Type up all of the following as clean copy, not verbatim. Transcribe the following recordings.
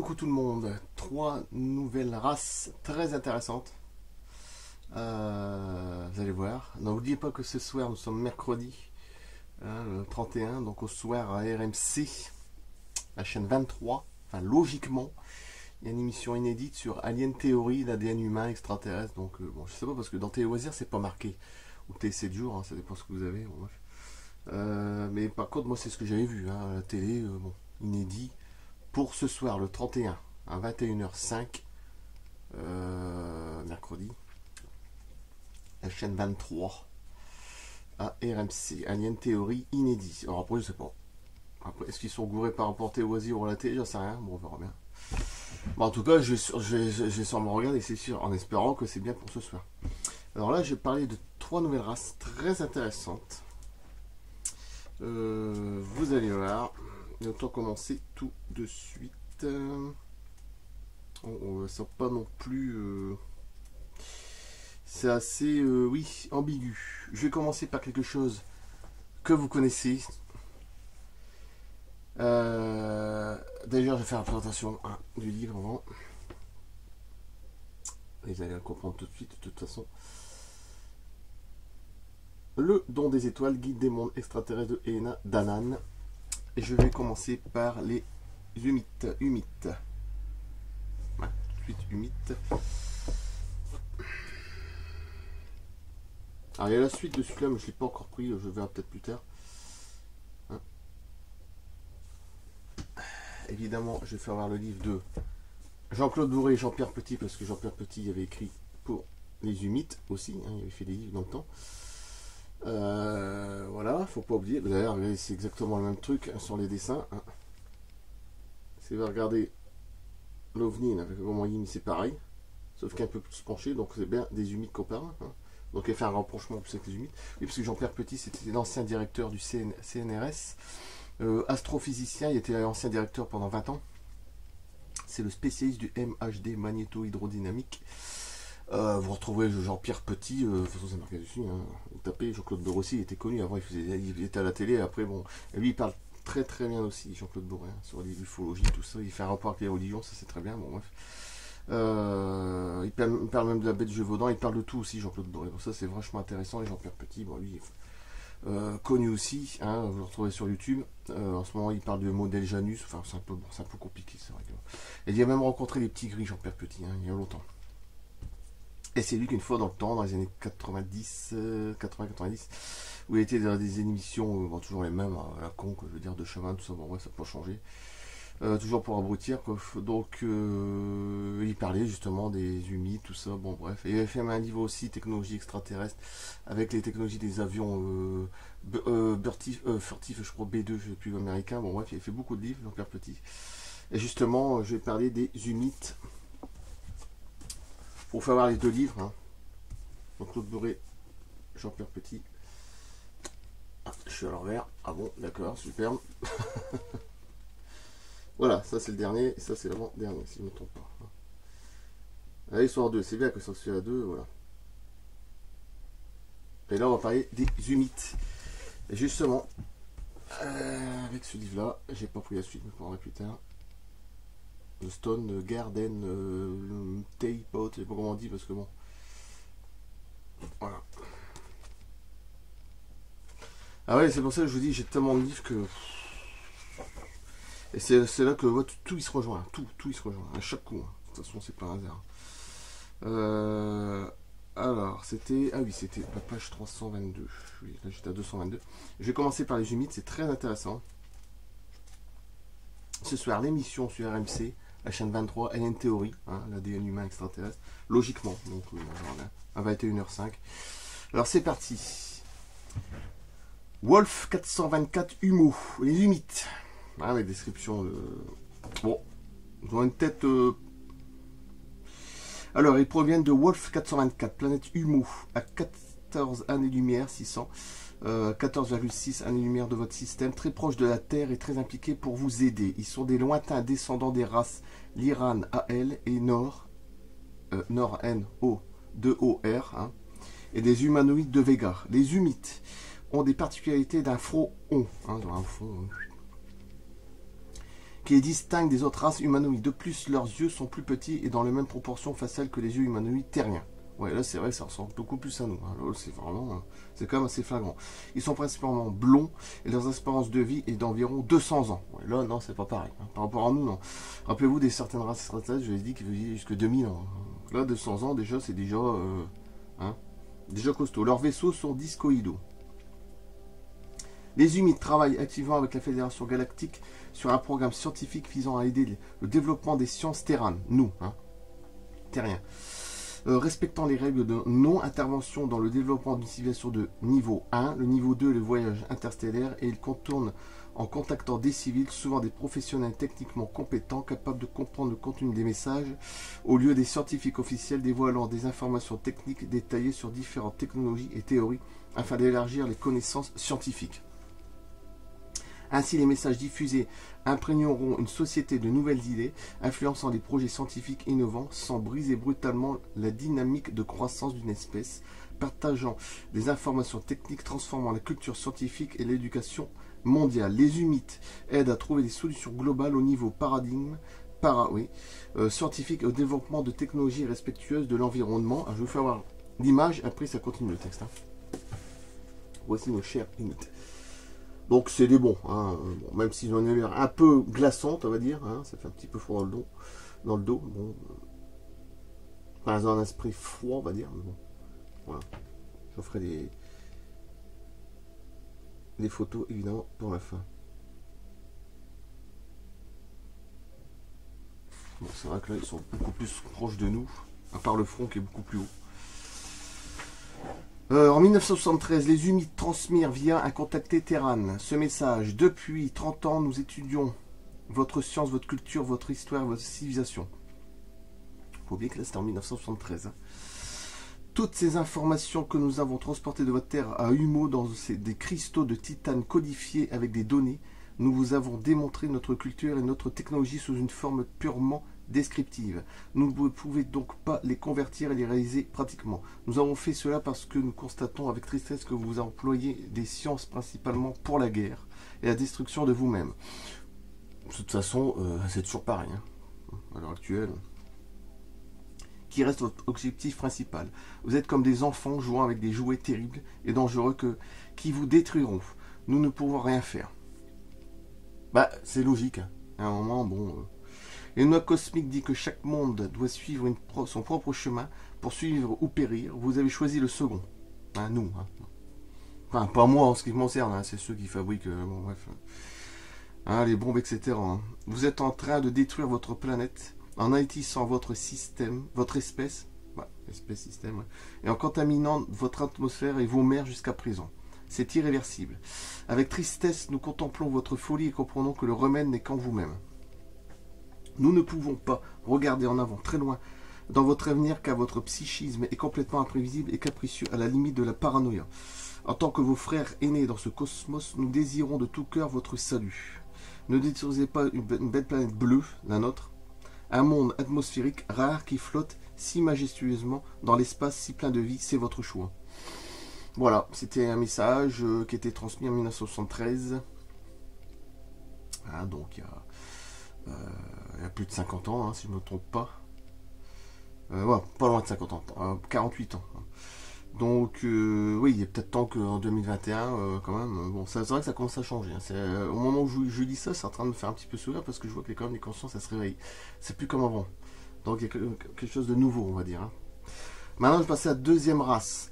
coucou tout le monde. Trois nouvelles races très intéressantes. Vous allez voir. N'oubliez pas que ce soir, nous sommes mercredi, le 31, donc au soir à RMC, la chaîne 23. Enfin, logiquement, il y a une émission inédite sur Alien Theory, l'ADN humain extraterrestre. Donc, bon, je sais pas, parce que dans Télé Loisirs, c'est pas marqué. Ou T7 jours, hein, ça dépend ce que vous avez. Bon, bref. Mais par contre, moi, c'est ce que j'avais vu à la télé, bon, inédit. Pour ce soir, le 31, à 21h05, mercredi, la chaîne 23, à RMC, Alien Theory inédit. Alors après, je sais pas. Après, est-ce qu'ils sont gourés par rapport au loisirs ou à la télé? J'en sais rien. Bon, on verra bien. Bon, en tout cas, je vais sûrement regarder, c'est sûr, en espérant que c'est bien pour ce soir. Alors là, j'ai parlé de trois nouvelles races très intéressantes. Vous allez voir. Autant commencer tout de suite. On ne sent pas non plus. C'est assez, oui, ambigu. Je vais commencer par quelque chose que vous connaissez. D'ailleurs, je vais faire la présentation du livre avant. Et vous allez le comprendre tout de suite, de toute façon. Le don des étoiles, guide des mondes extraterrestres de Helena Danaan. Et je vais commencer par les humites. Ouais, tout de suite, humites. Alors, il y a la suite de celui-là, mais je ne l'ai pas encore pris. Je verrai peut-être plus tard. Hein. Évidemment, je vais faire voir le livre de Jean-Claude Bourré et Jean-Pierre Petit, parce que Jean-Pierre Petit avait écrit pour les humites aussi. Hein, il avait fait des livres dans le temps. Voilà, faut pas oublier. D'ailleurs, c'est exactement le même truc sur les dessins. Hein. Si vous regardez l'OVNI, avec Gomoyim, c'est pareil, sauf qu'un peu plus penché, donc c'est bien des humides qu'on parle. Hein. Donc il fait un rapprochement plus avec les humides. Oui, parce que Jean-Pierre Petit, c'était l'ancien directeur du CNRS, astrophysicien, il était l'ancien directeur pendant 20 ans. C'est le spécialiste du MHD, magnéto-hydrodynamique. Vous retrouverez Jean-Pierre Petit, de toute façon c'est marqué dessus, hein. Vous tapez Jean-Claude Bourré aussi, il était connu, avant il était à la télé, après bon, et lui il parle très très bien aussi, Jean-Claude Bourré, hein, sur l'ufologie, tout ça, il fait un rapport avec les religions, ça c'est très bien, bon bref. Il parle même de la baie de Gévaudan, il parle de tout aussi, Jean-Claude Bourré, donc ça c'est vachement intéressant, et Jean-Pierre Petit, bon lui, connu aussi, hein, vous le retrouvez sur YouTube, en ce moment il parle du modèle Janus, enfin c'est un peu compliqué, c'est vrai. Et il a même rencontré les petits gris, Jean-Pierre Petit, hein, il y a longtemps. Et c'est lui qu'une fois dans le temps, dans les années 90, 80-90, où il était dans des émissions, bon, toujours les mêmes, à la con, je veux dire, de chemin, tout ça, bon, ouais, ça n'a pas changé. Toujours pour abrutir, quoi. Donc, il parlait justement des humides, tout ça, bon, bref. Et il avait fait un livre aussi, technologie extraterrestre, avec les technologies des avions furtifs, je crois, B2, je sais plus, américain, bon, bref, il a fait beaucoup de livres, Jean-Pierre Petit. Et justement, je vais parler des humides. Pour faire voir les deux livres, hein. Donc Claude Bourré, Jean-Pierre Petit. Ah, je suis à l'envers. Ah bon, d'accord, superbe. Voilà, ça c'est le dernier, et ça c'est l'avant-dernier, si je ne me trompe pas. Allez, soir 2, c'est bien que ça soit à 2, voilà. Et là, on va parler des humides. Et justement, avec ce livre-là, j'ai pas pris la suite, mais je prendrai plus tard. Le Stone Garden Teapot, je sais pas comment on dit parce que bon. Voilà. Ah ouais, c'est pour ça que je vous dis, j'ai tellement de livres que. Et c'est là que tout il se rejoint. Tout il se rejoint. À chaque coup. Hein. De toute façon, c'est pas un hasard. Alors, c'était. Ah oui, c'était la page 322. Oui, là j'étais à 222. Je vais commencer par les humides, c'est très intéressant. Ce soir, l'émission sur RMC. La chaîne 23, Alien Theory, hein, l'ADN humain extraterrestre, logiquement, donc à 21h05. Alors c'est parti. Wolf 424 Humo, les humides. Ah, les descriptions. Bon, ils ont une tête. Alors, ils proviennent de Wolf 424, planète Humo, à 14 années-lumière, 600. 14,6 années-lumière de votre système, très proche de la Terre et très impliqués pour vous aider. Ils sont des lointains descendants des races Lyran AL et Nor N-O 2OR, hein, et des humanoïdes de Vega. Les humides ont des particularités d'un front, hein, dans un front qui les distingue des autres races humanoïdes. De plus, leurs yeux sont plus petits et dans les mêmes proportions faciales que les yeux humanoïdes terriens. Ouais, là c'est vrai que ça ressemble beaucoup plus à nous. Hein. Là, c'est vraiment, c'est quand même assez flagrant. Ils sont principalement blonds et leur espérance de vie est d'environ 200 ans. Ouais, là, non, c'est pas pareil. Hein. Par rapport à nous, non. Rappelez-vous des certaines races extraterrestres, je vous ai dit qu'ils vivaient jusqu'à 2000 ans. Là, 200 ans, déjà, c'est déjà, déjà costaud. Leurs vaisseaux sont discoïdaux. Les Humides travaillent activement avec la Fédération Galactique sur un programme scientifique visant à aider le développement des sciences terranes. Nous, terriens. Respectant les règles de non-intervention dans le développement d'une civilisation de niveau 1, le niveau 2, le voyage interstellaire, et ils contournent en contactant des civils, souvent des professionnels techniquement compétents, capables de comprendre le contenu des messages, au lieu des scientifiques officiels dévoilant des informations techniques détaillées sur différentes technologies et théories, afin d'élargir les connaissances scientifiques. Ainsi, les messages diffusés imprégneront une société de nouvelles idées, influençant des projets scientifiques innovants, sans briser brutalement la dynamique de croissance d'une espèce, partageant des informations techniques, transformant la culture scientifique et l'éducation mondiale. Les Humides aident à trouver des solutions globales au niveau paradigme, scientifique et au développement de technologies respectueuses de l'environnement. Je vais vous faire voir l'image, après ça continue le texte. Voici nos chers Humides. Donc c'est des bons, bon, même s'ils ont une lumière un peu glaçante, on va dire, ça fait un petit peu froid dans le dos, bon, enfin, ils ont un esprit froid, on va dire, mais bon, voilà, je ferai des photos évidemment pour la fin. Bon, c'est vrai que là ils sont beaucoup plus proches de nous, à part le front qui est beaucoup plus haut. En 1973, les Humides transmirent via un contacté Terran ce message. Depuis 30 ans, nous étudions votre science, votre culture, votre histoire, votre civilisation. Il faut oublier que là, c'était en 1973. Toutes ces informations que nous avons transportées de votre terre à Humo dans des cristaux de titane codifiés avec des données, nous vous avons démontré notre culture et notre technologie sous une forme purement descriptive. Nous ne pouvons donc pas les convertir et les réaliser pratiquement. Nous avons fait cela parce que nous constatons avec tristesse que vous employez des sciences principalement pour la guerre et la destruction de vous-même. De toute façon, c'est toujours pareil, à l'heure actuelle. Qui reste votre objectif principal. Vous êtes comme des enfants jouant avec des jouets terribles et dangereux qui vous détruiront. Nous ne pouvons rien faire. Bah, c'est logique. À un moment, bon... Et une loi cosmique dit que chaque monde doit suivre son propre chemin pour suivre ou périr. Vous avez choisi le second. Nous. Enfin, pas moi en ce qui me concerne. C'est ceux qui fabriquent... bon, bref. Les bombes, etc. Vous êtes en train de détruire votre planète en haïtissant votre système, votre espèce, système, et en contaminant votre atmosphère et vos mers jusqu'à présent. C'est irréversible. Avec tristesse, nous contemplons votre folie et comprenons que le remède n'est qu'en vous-même. Nous ne pouvons pas regarder en avant très loin dans votre avenir car votre psychisme est complètement imprévisible et capricieux à la limite de la paranoïa. En tant que vos frères aînés dans ce cosmos, nous désirons de tout cœur votre salut. Ne détruisez pas une belle planète bleue, la nôtre, un monde atmosphérique rare qui flotte si majestueusement dans l'espace si plein de vie, c'est votre choix. Voilà, c'était un message qui était transmis en 1973. Donc il y a plus de 50 ans, si je ne me trompe pas. Ouais, pas loin de 50 ans, 48 ans. Donc, oui, il est peut-être temps qu'en 2021, quand même, bon, c'est vrai que ça commence à changer. Au moment où je dis ça, c'est en train de me faire un petit peu sourire parce que je vois que quand même les consciences, ça se réveille. C'est plus comme avant. Donc, il y a quelque chose de nouveau, on va dire. Maintenant, je vais passer à la deuxième race.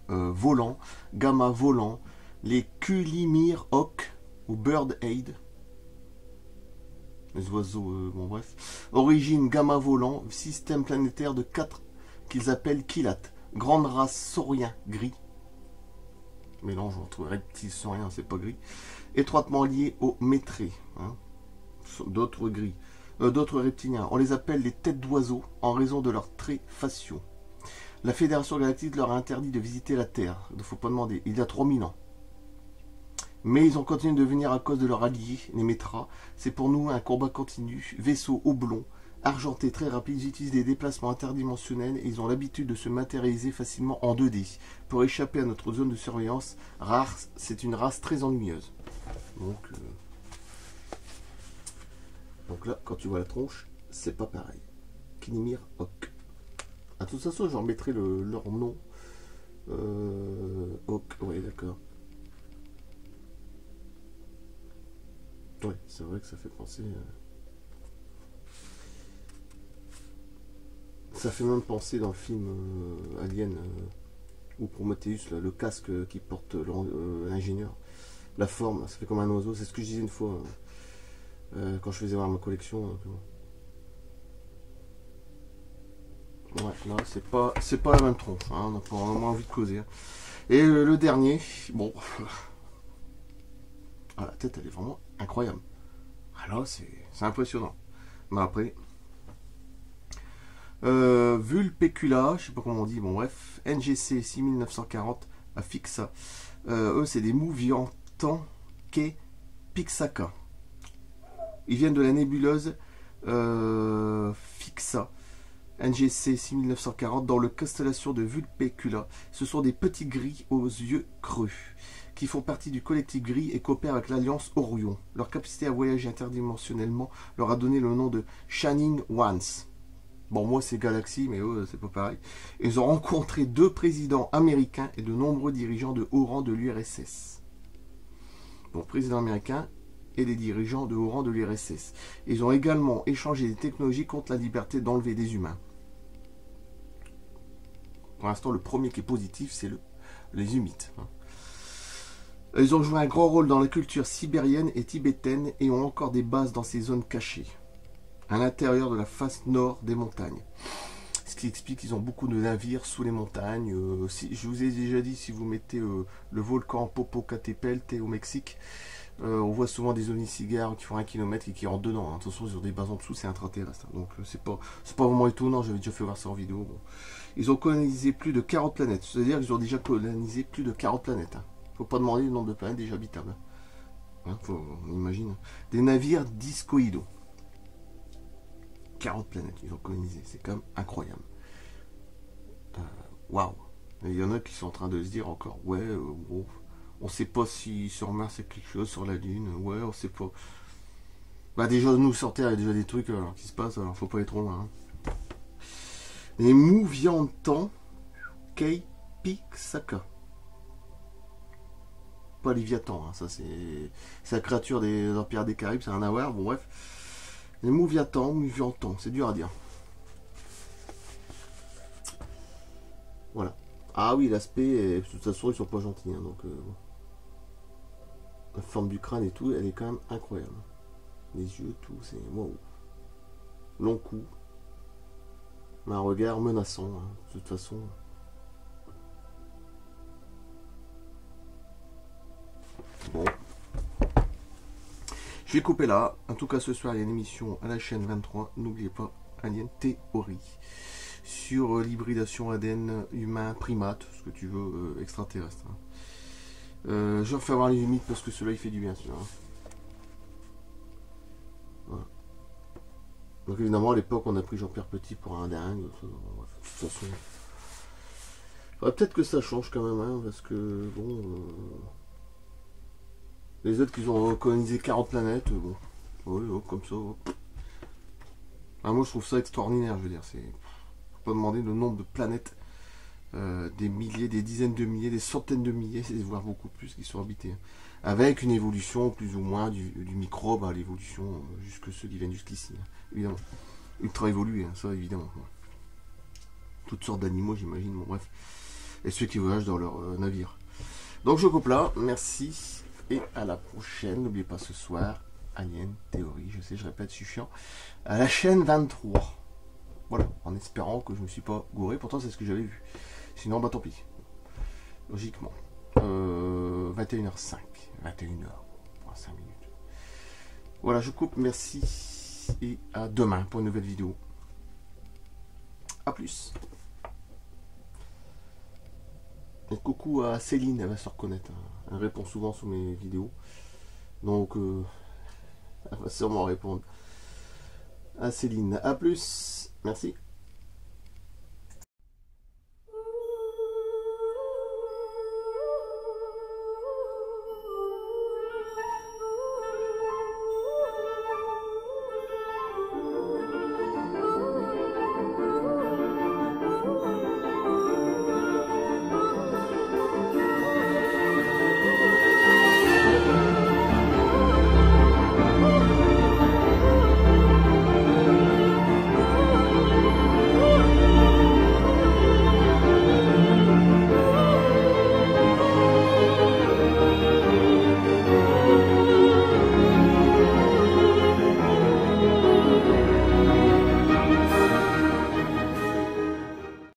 Volant, gamma volant, les Culimir Hawk ou Bird Aid. Les oiseaux, bon bref. Origine gamma volant, système planétaire de 4 qu'ils appellent Kilat. Grande race saurien gris. Mélange entre reptiles sauriens, c'est pas gris. Étroitement lié aux métrés. D'autres gris. D'autres reptiliens. On les appelle les têtes d'oiseaux en raison de leurs traits faciaux. La Fédération Galactique leur a interdit de visiter la Terre. Il ne faut pas demander. Il y a 3000 ans. Mais ils ont continué de venir à cause de leurs alliés, les Métras. C'est pour nous un combat continu. Vaisseau oblong, argenté, très rapide. Ils utilisent des déplacements interdimensionnels et ils ont l'habitude de se matérialiser facilement en 2D. Pour échapper à notre zone de surveillance rare, c'est une race très ennuyeuse. Donc, Donc là, quand tu vois la tronche, c'est pas pareil. Kinimir Hawk. À toute façon, je remettrai leur nom. Hawk, ouais, d'accord. Ouais, c'est vrai que ça fait penser. Ça fait même penser dans le film Alien ou Prometheus, là, le casque qui porte l'ingénieur. La forme, ça fait comme un oiseau. C'est ce que je disais une fois quand je faisais voir ma collection. Ouais, là, c'est pas la même tronche. Hein, on n'a pas vraiment envie de causer. Hein. Et le dernier, bon. Ah, la tête, elle est vraiment incroyable. Ah là, c'est impressionnant. Mais après. Vulpecula, je sais pas comment on dit, bon bref. NGC 6940 à Fixa. Eux, c'est des Moviantans Ke Pixaka. Ils viennent de la nébuleuse Fixa. NGC 6940 dans la constellation de Vulpecula. Ce sont des petits gris aux yeux creux qui font partie du collectif gris et coopèrent avec l'Alliance Orion. Leur capacité à voyager interdimensionnellement leur a donné le nom de Shining Ones. Bon, moi c'est Galaxy, mais eux c'est pas pareil. Ils ont rencontré 2 présidents américains et de nombreux dirigeants de haut rang de l'URSS. Donc président américain et les dirigeants de haut rang de l'URSS. Ils ont également échangé des technologies contre la liberté d'enlever des humains. Pour l'instant, le premier qui est positif, c'est les humites. Ils ont joué un grand rôle dans la culture sibérienne et tibétaine et ont encore des bases dans ces zones cachées, à l'intérieur de la face nord des montagnes. Ce qui explique qu'ils ont beaucoup de navires sous les montagnes. Je vous ai déjà dit, si vous mettez le volcan Popocatépetl au Mexique, on voit souvent des ovnis-cigares qui font 1 km et qui rentrent dedans. Hein. De toute façon, ils ont des bases en dessous, c'est intraterrestre. Hein. Donc c'est pas vraiment étonnant, j'avais déjà fait voir ça en vidéo. Bon. Ils ont colonisé plus de 40 planètes. C'est-à-dire qu'ils ont déjà colonisé plus de 40 planètes. Hein. Faut pas demander le nombre de planètes déjà habitables. Hein, on imagine. Des navires discoïdaux. 40 planètes ils ont colonisé. C'est quand même incroyable. Waouh. Il y en a qui sont en train de se dire encore, ouais, bon, on sait pas si sur Mars c'est quelque chose, sur la Lune, ouais, on sait pas. Bah déjà, nous sur Terre, il y a déjà des trucs qui se passent, alors faut pas aller trop loin. Hein. Les Moviantans Ke Pixaka. Pas Léviathan, hein, ça c'est la créature des empires des Caraïbes, c'est un avoir, bon bref. Les Moviantans, c'est dur à dire. Voilà. Ah oui, l'aspect, de toute façon, ils sont pas gentils, hein, donc la forme du crâne et tout, elle est quand même incroyable. Les yeux, tout, c'est waouh. Long cou. Un regard menaçant, hein, de toute façon. Bon. Je vais couper là. En tout cas, ce soir, il y a une émission à la chaîne 23. N'oubliez pas, Alien Théorie. Sur l'hybridation ADN humain primate, ce que tu veux, extraterrestre. Hein. Je refais voir les limites parce que cela il fait du bien. Celui-là. Voilà. Donc évidemment, à l'époque, on a pris Jean-Pierre Petit pour un dingue. De toute façon, peut-être que ça change quand même, hein, parce que bon. Les autres qui ont colonisé 40 planètes, bon, ouais, comme ça. Ah, moi je trouve ça extraordinaire, je veux dire, c'est. Faut pas demander le nombre de planètes, des milliers, des dizaines de milliers, des centaines de milliers, voire beaucoup plus, qui sont habités. Hein. Avec une évolution plus ou moins du microbe à l'évolution, jusque ceux qui viennent jusqu'ici, hein, évidemment. Ultra évolué, hein, ça évidemment. Toutes sortes d'animaux, j'imagine, bon bref. Et ceux qui voyagent dans leur navire. Donc je coupe là, merci. Et à la prochaine, n'oubliez pas ce soir, Alien Théorie, je sais, je répète, je suis chiant, à la chaîne 23. Voilà, en espérant que je ne me suis pas gouré, pourtant c'est ce que j'avais vu. Sinon, bah tant pis. Logiquement. 21h05, 21h, 5 minutes. Voilà, je coupe, merci, et à demain pour une nouvelle vidéo. A plus. Et coucou à Céline, elle va se reconnaître. Elle répond souvent sur mes vidéos. Donc, elle va sûrement répondre. À Céline, à plus. Merci.